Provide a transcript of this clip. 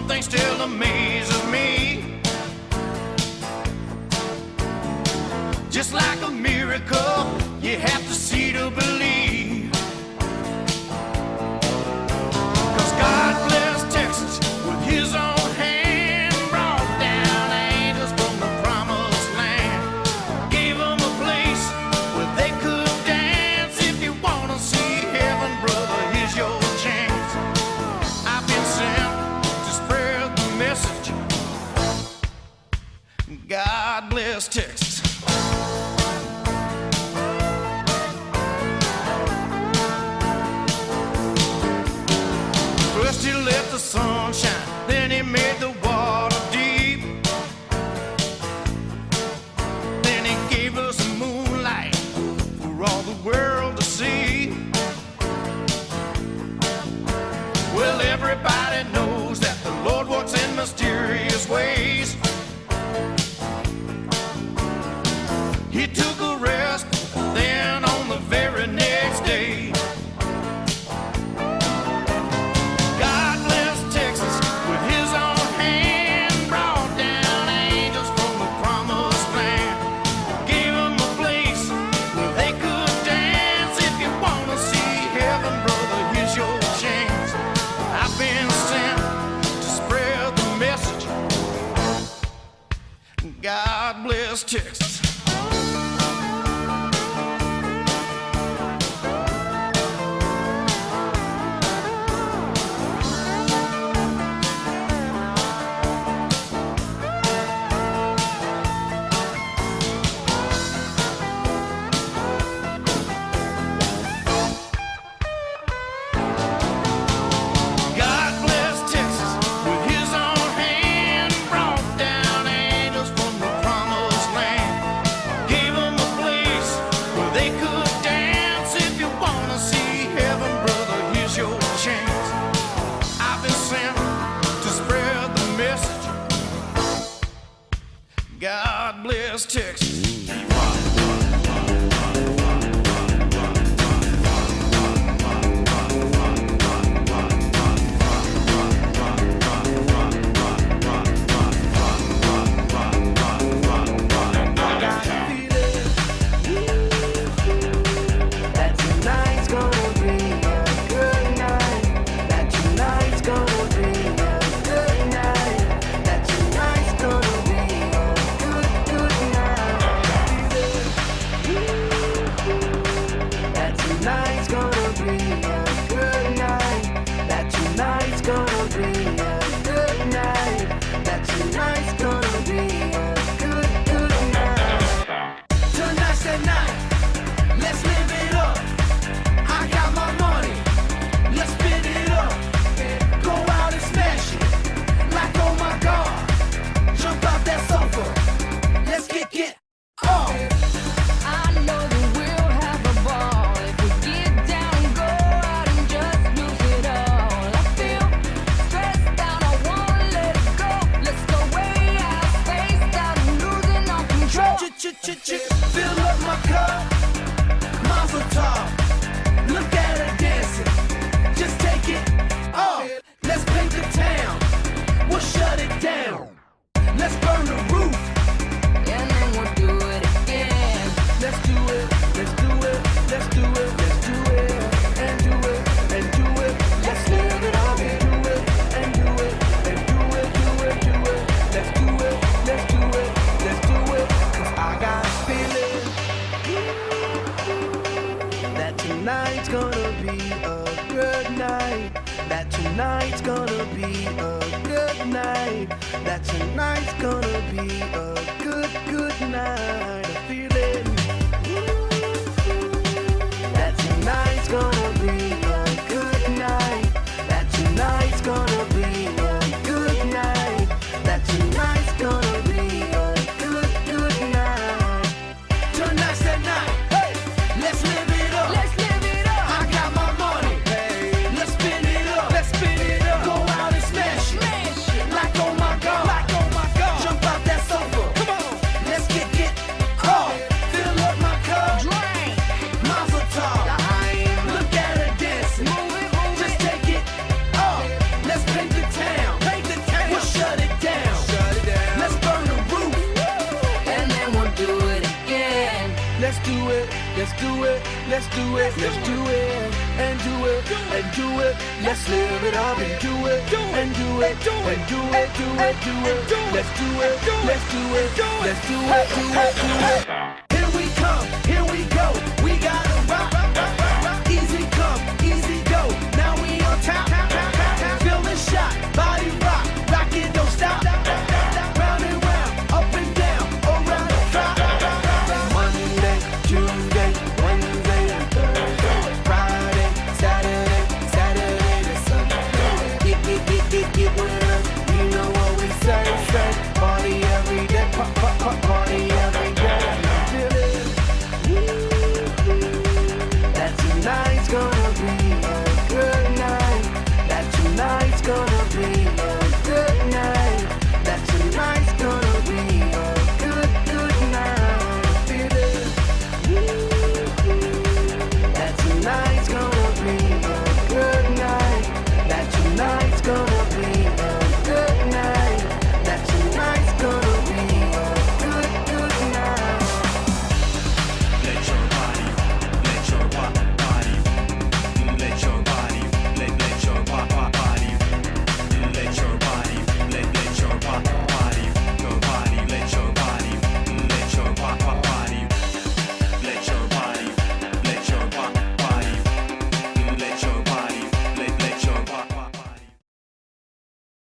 one thing still amazes me. Just like a miracle, you have to see to believe. 'Cause God blessed Texas with his own hand, brought down angels from the promised land, gave them a place where they could dance. If you want to see heaven, brother, here's your chance. I've been sent to spread the message. God bless Texas. First he let the sun shine, then he made the water deep. Then he gave us moonlight for all the world to see. Well, everybody knows that the Lord works in mysterious ways. He took a rest, then on the very next day, God blessed Texas with his own hand, brought down angels from the promised land, gave them a place where they could dance. If you want to see heaven, brother, here's your chance. I've been sent to spread the message. God bless Texas. God bless Texas with his own hand, brought down angels from the promised land, gave them a place where they could dance. If you want to see heaven, brother, here's your chance. I've been sent to spread the message. God bless Texas. Fill up my cup, Mazel tov. Look at her dancing, just take it off. Let's paint the town, we'll shut it down. Let's burn the roof, and then we'll do it again. Let's do it, let's do it, let's do it, let's do it, and do it, and do it. Let's live it up and do it, and do it, and do it, do it, do it. Let's do it, let's do it, let's do it. 'Cause I got a feeling that tonight's gonna be a good night. That tonight's gonna be a good night. That tonight's gonna be a good, good night. A feeling that tonight's gonna be a good night. That tonight's gonna be a good night. That tonight's gonna be a good, good night. Tonight's the night. Hey, let's live it up. Let's live it up. I got my money. Hey, let's spin it up. Let's spin it up. Go out and smash it. Like oh my God. Like oh my God. Jump out that sofa. Come on. Let's get do it, let's do it, let's do it, and do it, and do it. Let's live it up and do it, and do it, and do it, do it, do it. Let's do it, let's do it, let's do it, do it, do it.